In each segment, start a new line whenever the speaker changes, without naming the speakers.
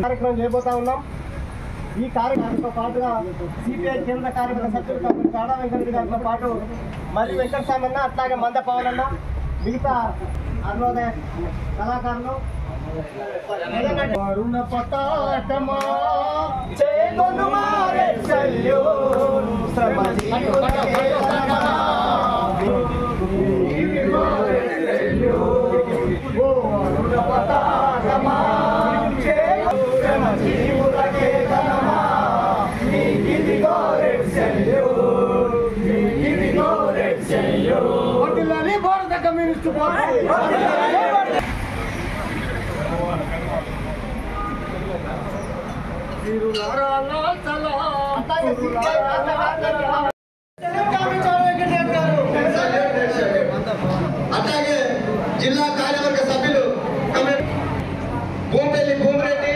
కార్యక్రమం చేయబోతా ఉన్నాం. ఈ కార్యక్రమంతో పాటుగా సిపిఐ కేంద్ర కార్యక్రమ సభ్యులు కాబట్టి చాడా వెంకటరెడ్డి గారితో పాటు మరి వెంకటస్వామి అన్న, అట్లాగే మంద పవన్ అన్న, మిగతా అరుణోదయ కళాకారులు భారత కమ్యూనిస్ట్ పార్టీ
అట్లాగే జిల్లా కార్యవర్గ సభ్యులు భూమిరెడ్డి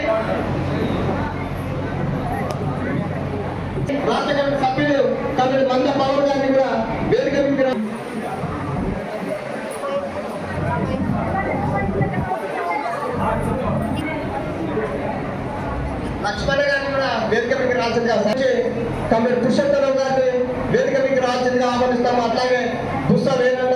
రాష్ట్ర కమిటీ సభ్యులు కమిటీ మంద పవన్ గారిని కూడా వేదిక లక్ష్మణ గారిని కూడా వేదిక మీకు రాల్సిందిగా కమిటీ పురుషోత్తరం గారిని వేదిక మీకు రాల్సిందిగా ఆహ్వానిస్తాము. అట్లాగే దుస్స వేణన్న